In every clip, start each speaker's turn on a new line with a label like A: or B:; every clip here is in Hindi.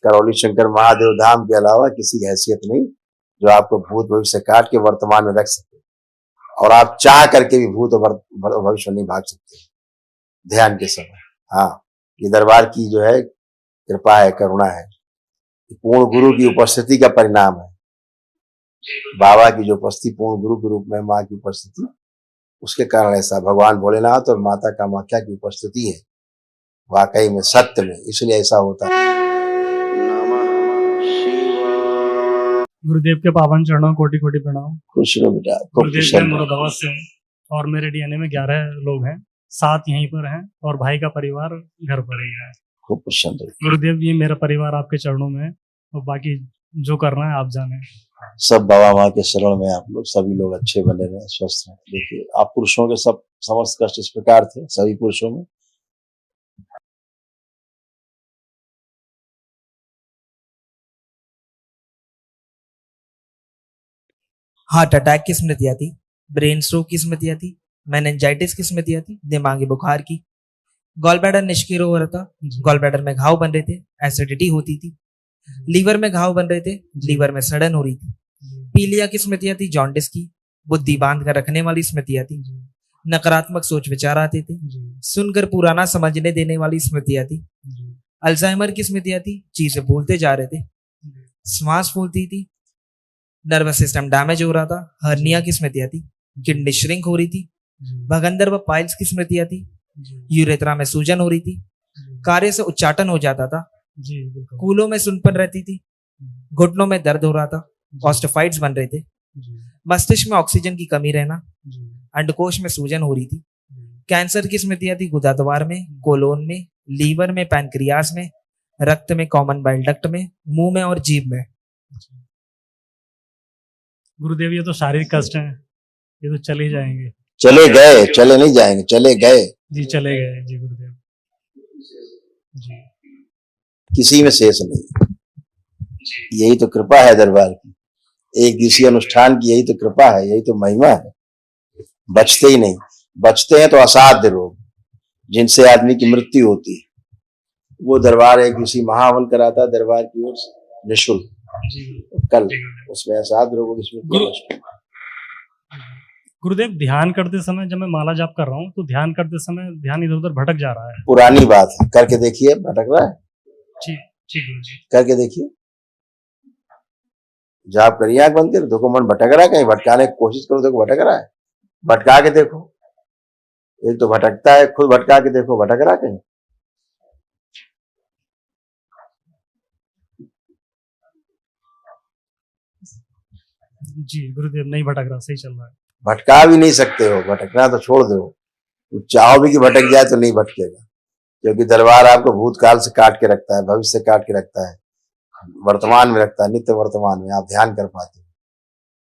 A: करौली शंकर महादेव धाम के अलावा किसी की हैसियत नहीं जो आपको भूत भविष्य काट के वर्तमान में रख सके, और आप चाह करके भी भूत और भविष्य नहीं भाग सकते ध्यान के समय। हाँ, ये दरबार की जो है कृपा है, करुणा है, पूर्ण गुरु की उपस्थिति का परिणाम है। बाबा की जो उपस्थिति पूर्ण गुरु के रूप में, माँ की उपस्थिति, उसके कारण ऐसा भगवान भोलेनाथ और माता कामाख्या की उपस्थिति है वाकई में, सत्य में, इसलिए ऐसा होता है।
B: गुरुदेव के पावन चरणों कोटि कोटि प्रणाम।
A: खुश रहो बेटा।
B: गुरुदेव मैं मुरादाबाद से हूँ और मेरे डीएनए में 11 लोग हैं, 7 यहीं पर हैं और भाई का परिवार घर पर ही है।
A: खूब प्रसन्न।
B: गुरुदेव ये मेरा परिवार आपके चरणों में है और बाकी जो करना है आप जाने।
A: सब बाबा माँ के शरण में आप लोग सभी लोग अच्छे बने रहे, स्वस्थ रहे। देखिए आप पुरुषों के सब समस्त कष्ट इस प्रकार थे सभी पुरुषों में।
C: हार्ट अटैक की स्मृतियां थी, ब्रेन स्ट्रोक की स्मृतियां थी, मेनिंजाइटिस की स्मृतियां थी, दिमागी बुखार की, गॉल ब्लैडर निष्क्रिय हो रहा था, गॉल ब्लैडर में घाव बन रहे थे, एसिडिटी होती थी, लीवर में घाव बन रहे थे, लीवर में सड़न हो रही थी, पीलिया की स्मृतियां थी, जॉन्डिस की, बुद्धि बांध कर रखने वाली स्मृतियां थी, नकारात्मक सोच विचार आते थे, सुनकर पुराना समझने देने वाली स्मृतियां थी, अल्जाइमर की स्मृतियां थी, चीजें भूलते जा रहे थे, श्वास फूलती थी, नर्वस सिस्टम डैमेज हो रहा था, हर्निया की स्मृतियां थी, किडनी श्रिंक हो रही थी, भगंदर व पाइल्स की स्मृतियां थी, यूरेथ्रा में सूजन हो रही थी, कार्य से उच्चाटन हो जाता था, कूलों में सुनपन रहती थी, घुटनों में दर्द हो रहा था, ऑस्टियोफाइट्स बन रहे थे, मस्तिष्क में ऑक्सीजन की कमी रहना, अंडकोश में सूजन हो रही थी, कैंसर की स्मृतियां थी, गुदाद्वार में, कोलोन में, लीवर में, पैनक्रियास में, रक्त में, कॉमन बाइल डक्ट में, मुंह में और जीभ में।
B: गुरुदेव ये तो शारीरिक कष्ट हैं, ये तो चले जाएंगे।
A: चले गए, चले नहीं जाएंगे, चले गए
B: जी, चले गए जी गुरुदेव जी।
A: किसी में शेष नहीं। यही तो कृपा है दरबार की, एक दिवसीय अनुष्ठान की यही तो कृपा है, यही तो महिमा है। बचते ही नहीं, बचते हैं तो असाध्य रोग जिनसे आदमी की मृत्यु होती है, वो दरबार एक दिवसीय महावन कराता दरबार की ओर से निःशुल्क कल, उसमें असाध्य रोगों की स्मृति।
B: गुरुदेव ध्यान करते समय जब मैं माला जाप कर रहा हूँ तो ध्यान करते समय ध्यान इधर उधर भटक जा रहा है।
A: पुरानी बात है, करके देखिए भटक रहा है।
B: जी जी,
A: करके देखिए, जाप करिए आंख बंद कर, देखो मन भटक रहा है, कहीं भटकाने की कोशिश करो, देखो भटक रहा है, भटका के देखो। एक तो भटकता है, खुद भटका के देखो भटक रहा है कहीं।
B: जी गुरुदेव नहीं भटक रहा, सही चल रहा है।
A: भटका भी नहीं सकते हो, भटकना तो छोड़ दो, चाहो भी कि भटक जाए तो नहीं भटकेगा, क्योंकि दरबार आपको भूतकाल से काट के रखता है, भविष्य से काट के रखता है, वर्तमान में रखता है, नित्य वर्तमान में आप ध्यान कर पाते हो।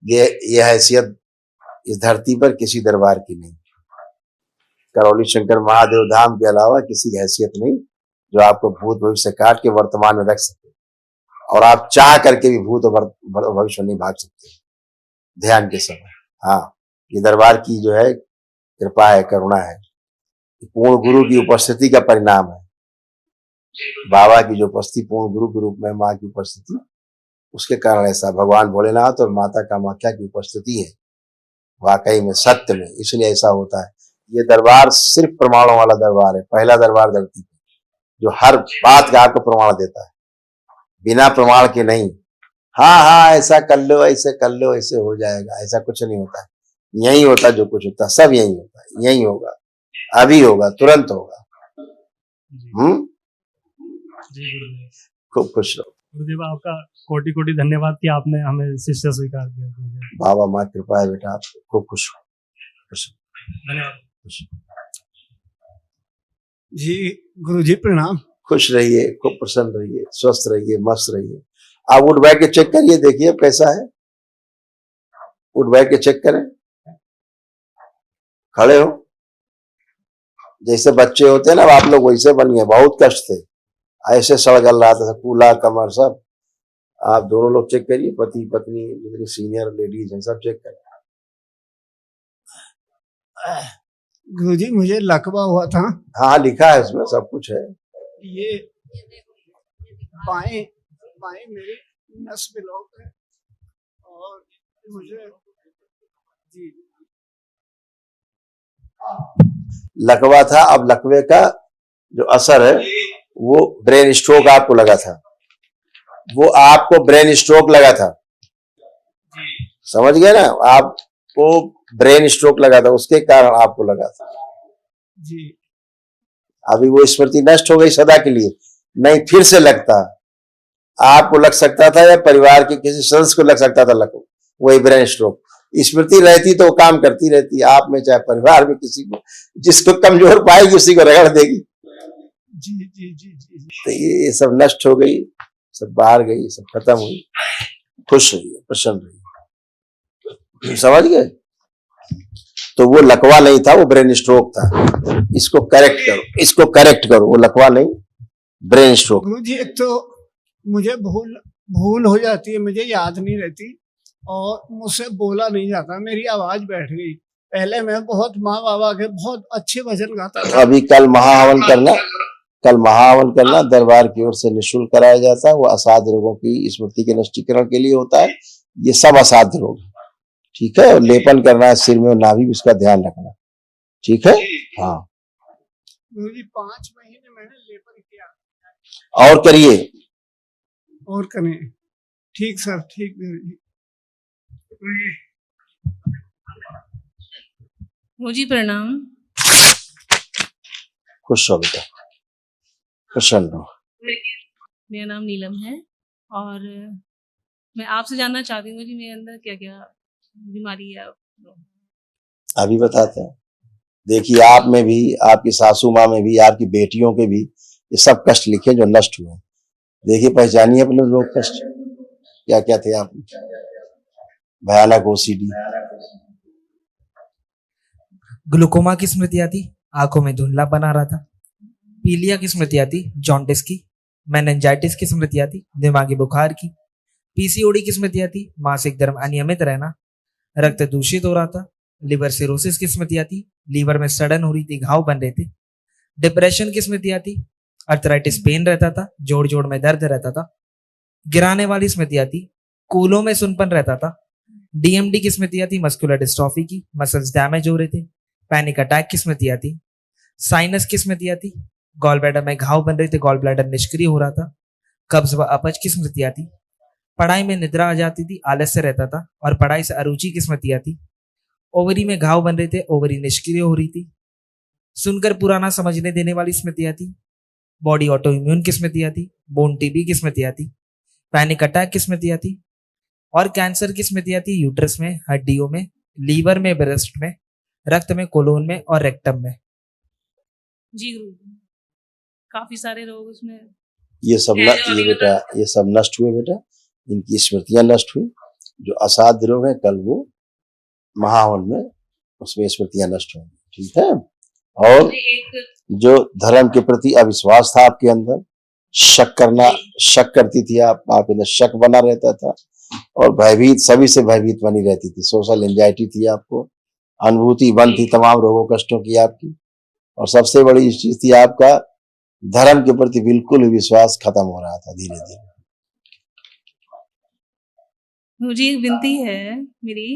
A: ये हैसियत इस धरती पर किसी दरबार की नहीं, करौली शंकर महादेव धाम के अलावा किसी की हैसियत नहीं जो आपको भूत भविष्य काट के वर्तमान में रख सके, और आप चाह करके भी भूत और भविष्य नहीं भाग सकते ध्यान के समय। हाँ, ये दरबार की जो है कृपा है, करुणा है, पूर्ण गुरु की उपस्थिति का परिणाम है। बाबा की जो उपस्थिति पूर्ण गुरु के रूप में, माँ की उपस्थिति, उसके कारण ऐसा भगवान भोलेनाथ और माता कामाख्या की उपस्थिति है वाकई में, सत्य में, इसलिए ऐसा होता है। ये दरबार सिर्फ प्रमाणों वाला दरबार है, पहला दरबार धरती पे जो हर बात का आपको प्रमाण देता है, बिना प्रमाण के नहीं। हाँ ऐसा कर लो, ऐसे कर लो, ऐसे हो जाएगा, ऐसा कुछ नहीं होता है। यही होता जो कुछ होता, सब यही होता है, यही होगा, अभी होगा, तुरंत होगा। खूब खुश रहो
B: गुरुदेव, आपका कोटि कोटि धन्यवाद कि आपने हमें शिष्य स्वीकार किया।
A: बाबा माँ कृपा है बेटा, आप खूब खुश हो।
B: धन्यवाद
D: जी। गुरु जी प्रणाम।
A: खुश रहिए, खूब प्रसन्न रहिए, स्वस्थ रहिए, मस्त रहिए। आप उठ बैठ के चेक करिए, देखिए कैसा है, उठ बैठ के चेक करें, खड़े हो जैसे बच्चे होते हैं ना, आप लोग वैसे बनिए। बहुत कष्ट थे, ऐसे सड़गल रहा था, कूला कमर सब। आप दोनों लोग चेक करिए, पति पत्नी जितनी सीनियर लेडीज हैं सब चेक करें।
D: गुरुजी मुझे लकवा हुआ था।
A: हाँ लिखा है उसमें, सब कुछ है।
D: ये बाएं बाएं मेरी नस ब्लॉक है और मुझे जी
A: लकवा था, अब लकवे का जो असर है वो ब्रेन स्ट्रोक आपको लगा था, वो आपको ब्रेन स्ट्रोक लगा था, समझ गए ना, आपको ब्रेन स्ट्रोक लगा था, उसके कारण आपको लगा था।
D: जी
A: अभी वो स्मृति नष्ट हो गई सदा के लिए, नहीं फिर से लगता, आपको लग सकता था या परिवार के किसी सदस्य को लग सकता था लग वही ब्रेन स्ट्रोक। स्मृति रहती तो वो काम करती रहती, आप में चाहे परिवार में किसी को, जिसको कमजोर पाएगी उसी को रगड़ देगी।
D: जी जी जी जी
A: तो ये सब नष्ट हो गई, सब बाहर गई, सब खत्म हुई, खुश रही, प्रसन्न रही, समझ गए। तो वो लकवा नहीं था, वो ब्रेन स्ट्रोक था। इसको करेक्ट करो, इसको करेक्ट करो, वो लकवा नहीं ब्रेन स्ट्रोक।
D: गुरुजी एक तो मुझे भूल हो जाती है, मुझे याद नहीं रहती और मुझसे बोला नहीं जाता, मेरी आवाज बैठ गई। पहले मैं बहुत माँ बाबा के बहुत अच्छे भजन गाता था।
A: अभी कल महाहवन करना, कल महाहवन करना दरबार की ओर से निःशुल्क कराया जाता है। वो असाध्य रोगों की स्मृति के नष्टीकरण के लिए होता है, ये सब असाध्य रोग, ठीक है। और लेपन करना है सिर में और नाभि में, उसका ध्यान रखना, ठीक है। हाँ
D: गुरुजी 5 महीने मैंने लेपन किया
A: और करिए,
D: और करें। ठीक सर, ठीक गुरुजी।
E: मुझे प्रणाम।
A: खुश हो बेटा, प्रसन्न हो।
E: मेरा नाम नीलम है और मैं आपसे जानना चाहती हूँ कि मेरे अंदर क्या क्या बीमारी है।
A: अभी बताते हैं। देखिए आप में भी, आपकी सासू माँ में भी, आपकी बेटियों के भी ये सब कष्ट लिखे जो नष्ट हुए। देखिए पहचानिए अपने लोग कष्ट क्या क्या थे आप। भयानक ओसीडी,
C: ग्लूकोमा की स्मृति आती, आंखों में धुंधला बना रहा था। पीलिया की स्मृति आती, जॉन्डिस की। मेनिंजाइटिस की स्मृति आती, दिमागी बुखार की। पीसीओडी की स्मृति आती, मासिक धर्म अनियमित रहना। रक्त दूषित हो रहा था। लिवर सिरोसिस की स्मृति आती, लीवर में सड़न हो रही थी, घाव बन रहे थे। डिप्रेशन की स्मृति आती, अर्थराइटिस पेन रहता था, जोड़ जोड़ में दर्द रहता था। गिराने वाली स्मृति आती, कूलों में सुनपन रहता था। डीएमडी की स्मृति आती, मस्कुलर डिस्ट्रॉफी की, मसल्स डैमेज हो रहे थे। पैनिक अटैक की स्मृति आती, साइनस की स्मृति आती, गॉल ब्लैडर में घाव बन रहे थे, गॉल ब्लैडर निष्क्रिय हो रहा था। कब्ज व अपच की स्मृति आती, पढ़ाई में निद्रा आ जाती थी, आलस्य रहता था और पढ़ाई से अरुचि की स्मृति आती। ओवरी में घाव बन रहे थे, ओवरी निष्क्रिय हो रही थी। सुनकर पुराना समझने देने वाली स्मृति आती। बॉडी ऑटो इम्यून की स्मृति आती, बोन टीबी की स्मृति आती, पैनिक अटैक की स्मृति आती और कैंसर की स्मृति आती, यूट्रस में, हड्डियों में, लीवर में, ब्रेस्ट में, रक्त में, कोलोन में और रेक्टम में।
E: जी गुरु, काफी सारे रोग उसमें।
A: ये सब ये बेटा, ये सब नष्ट हुए बेटा, इनकी स्मृतियां नष्ट हुई। जो असाध्य रोग है कल वो महाहवन में उसमें स्मृतियां नष्ट होंगी, ठीक है। और जो धर्म के प्रति अविश्वास था आपके अंदर, शक करती थी आप अंदर शक बना रहता था और भयभीत, सभी से भयभीत बनी रहती थी। सोशल एंजाइटी थी आपको, अनुभूति बंद थी तमाम रोगों कष्टों की आपकी। और सबसे बड़ी चीज थी आपका धर्म के प्रति बिल्कुल विश्वास खत्म हो रहा था धीरे धीरे।
E: मुझे एक विनती है मेरी,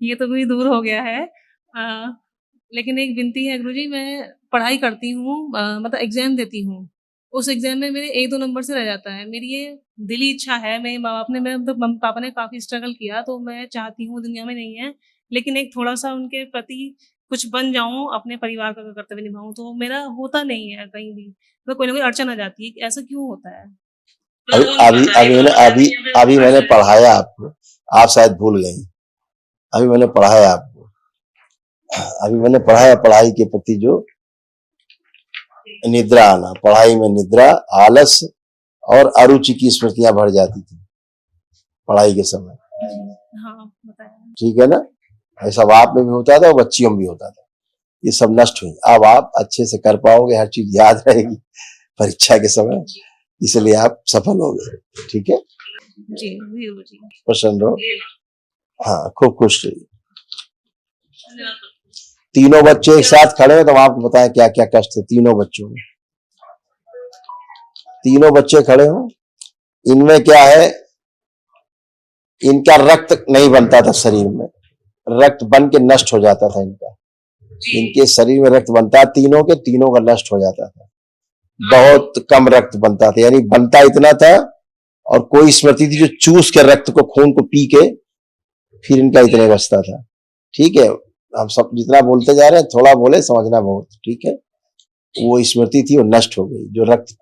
E: ये तो कोई दूर हो गया है, लेकिन एक विनती है गुरुजी। मैं पढ़ाई करती हूँ, मतलब एग्जाम देती हूँ, उस एग्जाम में मेरे 1-2 नंबर से रह जाता है। मेरी ये दिली इच्छा है, मेरे माँ बाप ने, मेरे मम्मी पापा ने काफ़ी स्ट्रगल किया, तो मैं चाहती हूँ, दुनिया में नहीं है, लेकिन एक थोड़ा सा उनके प्रति कुछ बन जाऊँ, अपने परिवार का कर्तव्य निभाऊँ, तो मेरा होता नहीं है कहीं भी, तो कोई ना कोई अड़चन आ जाती है। ऐसा क्यों होता है?
A: अभी मैंने पढ़ाया आपको, आप शायद भूल गई। अभी मैंने पढ़ाया आपको, अभी मैंने पढ़ाया पढ़ाई के प्रति जो निद्रा आना, पढ़ाई में निद्रा, आलस और अरुचि की स्मृतियां भर जाती थी पढ़ाई के समय।
E: हाँ, बताया।
A: ठीक है ना, ऐसा आप में भी होता था और बच्चियों में भी होता था। ये सब नष्ट हुई। अब आप अच्छे से कर पाओगे, हर चीज याद रहेगी परीक्षा के समय, इसलिए आप सफल हो गए, ठीक है।
E: जी जी,
A: प्रसन्न रहो, हाँ, खूब खुश रहिए। तीनों बच्चे एक साथ खड़े हैं तो हम आपको बताएं क्या क्या कष्ट है तीनों बच्चों में। तीनों बच्चे खड़े हो, इनमें क्या है, इनका रक्त नहीं बनता था शरीर में, रक्त बन के नष्ट हो जाता था इनका। इनके शरीर में रक्त बनता, तीनों के तीनों का नष्ट हो जाता था, बहुत कम रक्त बनता था, यानी बनता इतना था। और कोई स्मृति थी जो चूस के रक्त को, खून को पी के फिर इनका इतने बचता था। ठीक है, हम सब जितना बोलते जा रहे हैं थोड़ा बोले, समझना बहुत, ठीक है। वो स्मृति थी, वो नष्ट हो गई, जो रक्त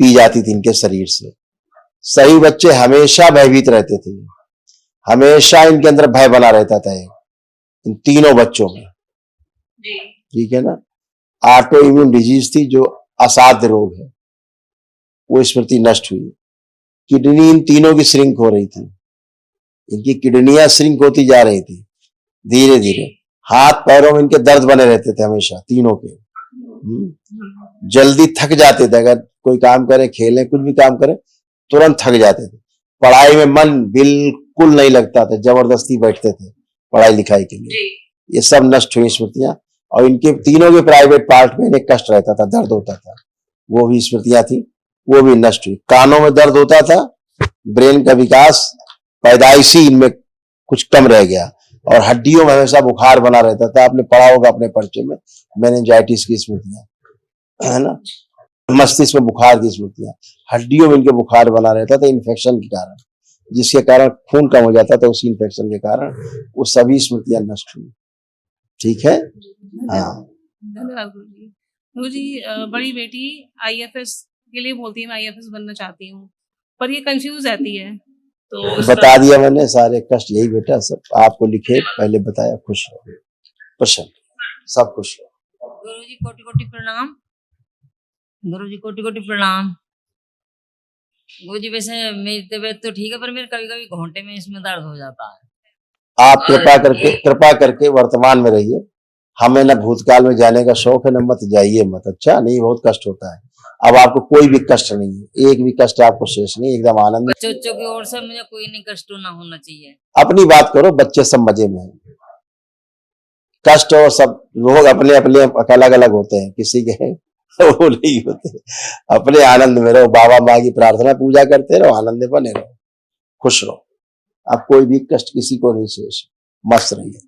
A: पी जाती थी इनके शरीर से। सही बच्चे हमेशा भयभीत रहते थे, हमेशा इनके अंदर भय बना रहता था इन तीनों बच्चों में, ठीक है ना। ऑटो इम्यून डिजीज थी जो असाध्य रोग है, वो स्मृति नष्ट हुई। किडनी इन तीनों की श्रिंक हो रही थी, इनकी किडनियां श्रिंक होती जा रही थी धीरे धीरे। हाथ पैरों में इनके दर्द बने रहते थे हमेशा, तीनों के। जल्दी थक जाते थे, अगर कोई काम करे, खेलें, कुछ भी काम करें, तुरंत थक जाते थे। पढ़ाई में मन बिल्कुल नहीं लगता था, जबरदस्ती बैठते थे पढ़ाई लिखाई के लिए। ये सब नष्ट हुई स्मृतियां। और इनके तीनों के प्राइवेट पार्ट में इन्हें कष्ट रहता था, दर्द होता था, वो भी स्मृतियां थी, वो भी नष्ट हुई। कानों में दर्द होता था, ब्रेन का विकास पैदाइशी इनमें कुछ कम रह गया। और हड्डियों में हमेशा बुखार बना रहता था, आपने पढ़ा होगा अपने पर्चे में, मेनिंजाइटिस की स्मृतियां, है ना। मस्तिष्क में बुखार की स्मृतियां, हड्डियों में इनके बुखार बना रहता था इन्फेक्शन के कारण, जिसके कारण खून कम हो जाता था, उसी इन्फेक्शन के कारण वो सभी स्मृतियां नष्ट हुई। ठीक है, हाँ।
E: धन्यवाद गुरुजी। गुरुजी, बड़ी बेटी आईएफएस के लिए बोलती है, मैं आईएफएस बनना चाहती हूँ, पर ये कंफ्यूज रहती है। तो
A: बता दिया मैंने, सारे कष्ट यही बेटा, सब आपको लिखे, पहले बताया। खुश हो, प्रसन्न, सब खुश हो।
F: गुरुजी कोटि कोटि प्रणाम। गुरुजी कोटि कोटि प्रणाम। गुरुजी वैसे मेरी तबीयत तो ठीक है, पर मेरे कभी कभी घोंटे में इसमें दर्द हो जाता है।
A: आप कृपा करके वर्तमान में रहिए। हमें न भूतकाल में जाने का शौक है, न मत जाइए मत। अच्छा, नहीं, बहुत कष्ट होता है। अब आपको कोई भी कष्ट नहीं है, एक भी कष्ट आपको शेष नहीं, एकदम आनंद।
F: बच्चों की ओर से मुझे कोई नहीं कष्ट ना होना चाहिए।
A: अपनी बात करो, बच्चे सब मजे में हैं। कष्ट और सब लोग अपने अपने अलग अलग होते हैं, किसी के वो नहीं होते। अपने आनंद में रहो, बाबा माँ की प्रार्थना पूजा करते रहो, आनंद में बने रहो, खुश रहो। अब कोई भी कष्ट किसी को नहीं शेष, मस्त रहिए।